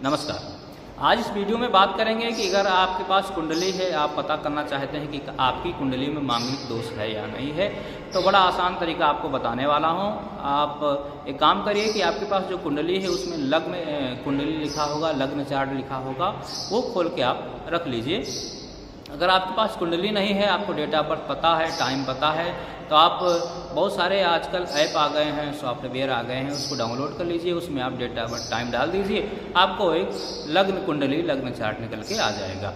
नमस्कार। आज इस वीडियो में बात करेंगे कि अगर आपके पास कुंडली है, आप पता करना चाहते हैं कि आपकी कुंडली में मांगलिक दोष है या नहीं है, तो बड़ा आसान तरीका आपको बताने वाला हूं। आप एक काम करिए कि आपके पास जो कुंडली है उसमें लग्न कुंडली लिखा होगा, लग्न चार्ट लिखा होगा, वो खोल के आप रख लीजिए। अगर आपके पास कुंडली नहीं है, आपको डेट ऑफ बर्थ पता है, टाइम पता है, तो आप बहुत सारे आजकल ऐप आ गए हैं, सॉफ्टवेयर आ गए हैं, उसको डाउनलोड कर लीजिए। उसमें आप डेट ऑफ बर्थ टाइम डाल दीजिए, आपको एक लग्न कुंडली लग्न चार्ट निकल के आ जाएगा।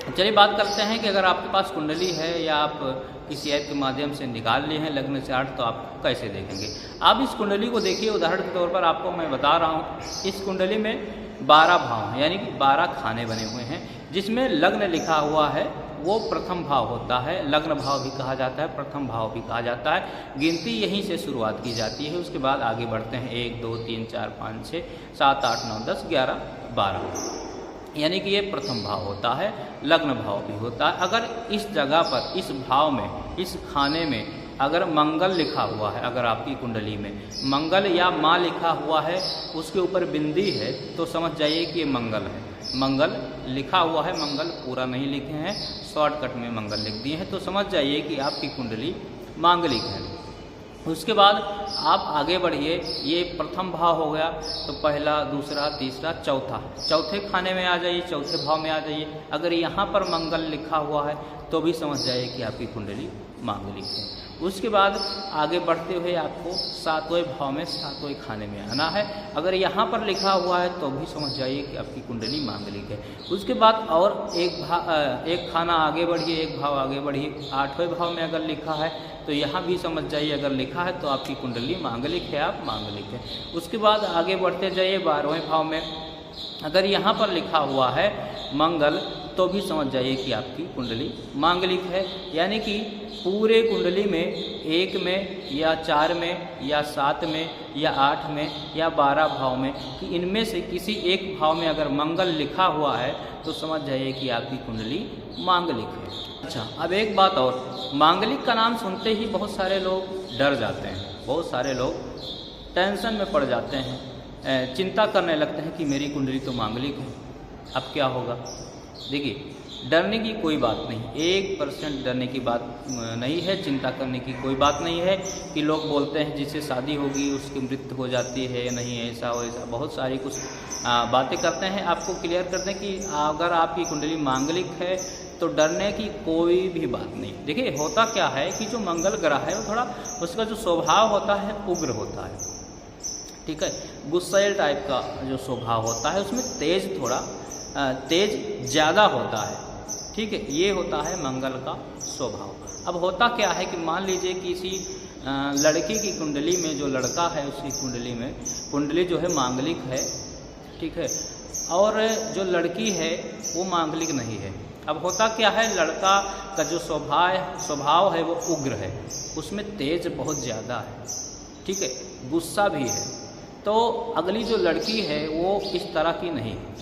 चलिए बात करते हैं कि अगर आपके पास कुंडली है या आप किसी ऐप के माध्यम से निकाल लिए हैं लग्न चार्ट, तो आप कैसे देखेंगे। आप इस कुंडली को देखिए, उदाहरण के तौर पर आपको मैं बता रहा हूँ। इस कुंडली में 12 भाव हैं, यानी कि 12 खाने बने हुए हैं, जिसमें लग्न लिखा हुआ है वो प्रथम भाव होता है। लग्न भाव भी कहा जाता है, प्रथम भाव भी कहा जाता है। गिनती यहीं से शुरुआत की जाती है, उसके बाद आगे बढ़ते हैं 1 2 3 4 5 6 7 8 9 10 11 12, यानी कि ये प्रथम भाव होता है। लग्न भाव भी होता है। अगर इस जगह पर, इस भाव में, इस खाने में अगर मंगल लिखा हुआ है, अगर आपकी कुंडली में मंगल या माँ लिखा हुआ है, उसके ऊपर बिंदी है, तो समझ जाइए कि ये मंगल है। मंगल लिखा हुआ है, मंगल पूरा नहीं लिखे हैं, शॉर्टकट में मंगल लिख दिए हैं, तो समझ जाइए कि आपकी कुंडली मांगलिक है। उसके बाद आप आगे बढ़िए। ये प्रथम भाव हो गया, तो पहला, दूसरा, तीसरा, चौथा, चौथे खाने में आ जाइए, चौथे भाव में आ जाइए। अगर यहाँ पर मंगल लिखा हुआ है तो भी समझ जाइए कि आपकी कुंडली मांगलिक है। उसके बाद आगे बढ़ते हुए आपको 7वें भाव में, 7वें खाने में आना है। अगर यहाँ पर लिखा हुआ है तो भी समझ जाइए कि आपकी कुंडली मांगलिक है। उसके बाद और एक खाना आगे बढ़िए, एक भाव आगे बढ़िए। 8वें भाव में अगर लिखा है तो यहाँ भी समझ जाइए, अगर लिखा है तो आपकी कुंडली मांगलिक है, आप मांगलिक है। उसके बाद आगे बढ़ते जाइए 12वें भाव में, अगर यहाँ पर लिखा हुआ है मंगल, तो भी समझ जाइए कि आपकी कुंडली मांगलिक है। यानी कि पूरे कुंडली में 1 में या 4 में या 7 में या 8 में या 12 भाव में, कि इनमें से किसी एक भाव में अगर मंगल लिखा हुआ है तो समझ जाइए कि आपकी कुंडली मांगलिक है। अच्छा, अब एक बात और, मांगलिक का नाम सुनते ही बहुत सारे लोग डर जाते हैं, बहुत सारे लोग टेंशन में पड़ जाते हैं, चिंता करने लगते हैं कि मेरी कुंडली तो मांगलिक है, अब क्या होगा। देखिए, डरने की कोई बात नहीं, 1% डरने की बात नहीं है, चिंता करने की कोई बात नहीं है। कि लोग बोलते हैं जिससे शादी होगी उसकी मृत्यु हो जाती है, नहीं ऐसा हो, ऐसा बहुत सारी कुछ बातें करते हैं। आपको क्लियर कर दें कि अगर आपकी कुंडली मांगलिक है तो डरने की कोई भी बात नहीं। देखिए, होता क्या है कि जो मंगल ग्रह है वो थोड़ा, उसका जो स्वभाव होता है उग्र होता है, ठीक है, गुस्सैल टाइप का जो स्वभाव होता है, उसमें तेज ज़्यादा होता है, ठीक है। ये होता है मंगल का स्वभाव। अब होता क्या है कि मान लीजिए किसी लड़की की कुंडली में, जो लड़का है उसकी कुंडली में, कुंडली जो है मांगलिक है, ठीक है, और जो लड़की है वो मांगलिक नहीं है। अब होता क्या है, लड़का का जो स्वभाव है वो उग्र है, उसमें तेज बहुत ज़्यादा है, ठीक है, गुस्सा भी है। तो अगली जो लड़की है वो इस तरह की नहीं है,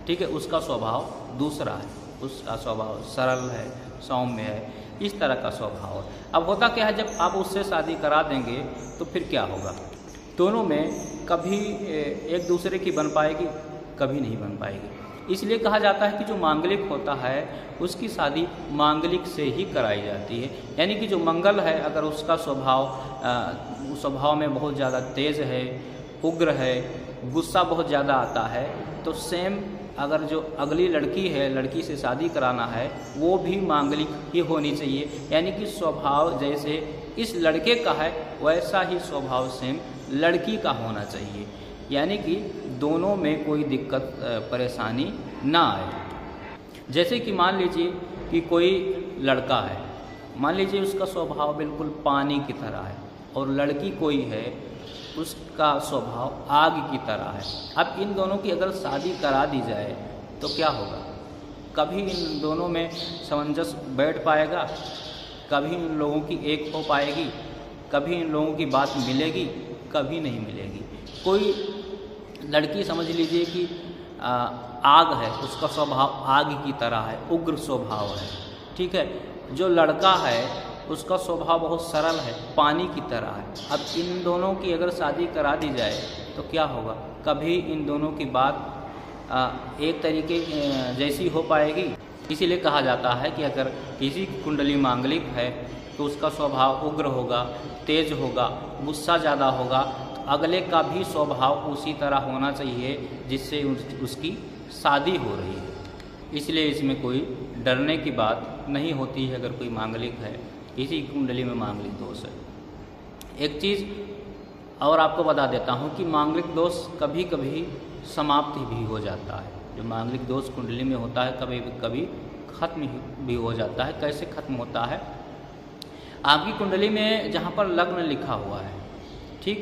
ठीक है, उसका स्वभाव दूसरा है, उसका स्वभाव सरल है, सौम्य है, इस तरह का स्वभाव है। अब होता क्या है, जब आप उससे शादी करा देंगे तो फिर क्या होगा, दोनों में कभी एक दूसरे की बन पाएगी, कभी नहीं बन पाएगी। इसलिए कहा जाता है कि जो मांगलिक होता है उसकी शादी मांगलिक से ही कराई जाती है। यानी कि जो मंगल है, अगर उसका स्वभाव में बहुत ज़्यादा तेज़ है, उग्र है, गुस्सा बहुत ज़्यादा आता है, तो सेम अगर जो अगली लड़की है, लड़की से शादी कराना है, वो भी मांगलिक ही होनी चाहिए। यानी कि स्वभाव जैसे इस लड़के का है वैसा ही स्वभाव सेम लड़की का होना चाहिए। यानी कि दोनों में कोई दिक्कत परेशानी ना आए। जैसे कि मान लीजिए कि कोई लड़का है, मान लीजिए उसका स्वभाव बिल्कुल पानी की तरह है, और लड़की कोई है उसका स्वभाव आग की तरह है। अब इन दोनों की अगर शादी करा दी जाए तो क्या होगा, कभी इन दोनों में सामंजस्य बैठ पाएगा, कभी इन लोगों की एक हो पाएगी, कभी इन लोगों की बात मिलेगी, कभी नहीं मिलेगी। कोई लड़की समझ लीजिए कि आग है, उसका स्वभाव आग की तरह है, उग्र स्वभाव है, ठीक है। जो लड़का है उसका स्वभाव बहुत सरल है, पानी की तरह है। अब इन दोनों की अगर शादी करा दी जाए तो क्या होगा, कभी इन दोनों की बात एक तरीके जैसी हो पाएगी। इसीलिए कहा जाता है कि अगर किसी की कुंडली मांगलिक है तो उसका स्वभाव उग्र होगा, तेज होगा, गुस्सा ज़्यादा होगा, तो अगले का भी स्वभाव उसी तरह होना चाहिए जिससे उसकी शादी हो रही है। इसलिए इसमें कोई डरने की बात नहीं होती है अगर कोई मांगलिक है, किसी कुंडली में मांगलिक दोष है। एक चीज़ और आपको बता देता हूँ कि मांगलिक दोष कभी कभी समाप्त भी हो जाता है। जो मांगलिक दोष कुंडली में होता है कभी कभी खत्म भी हो जाता है। कैसे खत्म होता है? आपकी कुंडली में जहाँ पर लग्न लिखा हुआ है, ठीक,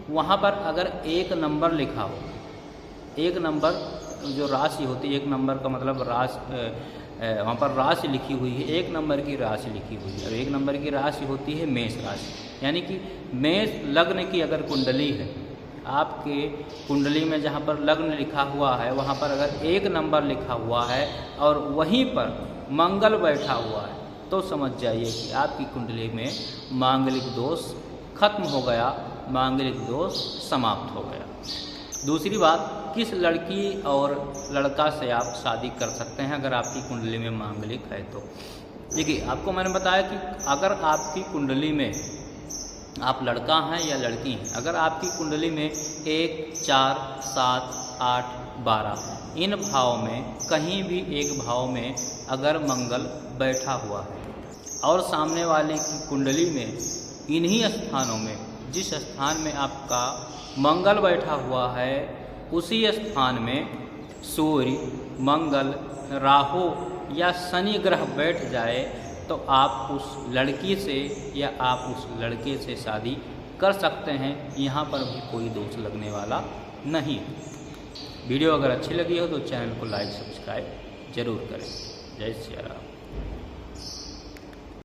वहाँ पर अगर 1 नंबर लिखा हो, 1 नंबर जो राशि होती है, 1 नंबर का मतलब वहाँ पर राशि लिखी हुई है, 1 नंबर की राशि लिखी हुई है। और 1 नंबर की राशि होती है मेष राशि, यानी कि मेष लग्न की अगर कुंडली है, आपके कुंडली में जहाँ पर लग्न लिखा हुआ है वहाँ पर अगर 1 नंबर लिखा हुआ है और वहीं पर मंगल बैठा हुआ है, तो समझ जाइए कि आपकी कुंडली में मांगलिक दोष खत्म हो गया, मांगलिक दोष समाप्त हो गया। दूसरी बात, किस लड़की और लड़का से आप शादी कर सकते हैं अगर आपकी कुंडली में मांगलिक है तो? देखिए, आपको मैंने बताया कि अगर आपकी कुंडली में आप लड़का हैं या लड़की हैं, अगर आपकी कुंडली में 1, 4, 7, 8, 12 इन भाव में कहीं भी एक भाव में अगर मंगल बैठा हुआ है और सामने वाले की कुंडली में इन्हीं स्थानों में, जिस स्थान में आपका मंगल बैठा हुआ है उसी स्थान में सूर्य, मंगल, राहु या शनि ग्रह बैठ जाए तो आप उस लड़की से या आप उस लड़के से शादी कर सकते हैं। यहाँ पर भी कोई दोष लगने वाला नहीं। वीडियो अगर अच्छी लगी हो तो चैनल को लाइक सब्सक्राइब जरूर करें। जय श्री राम।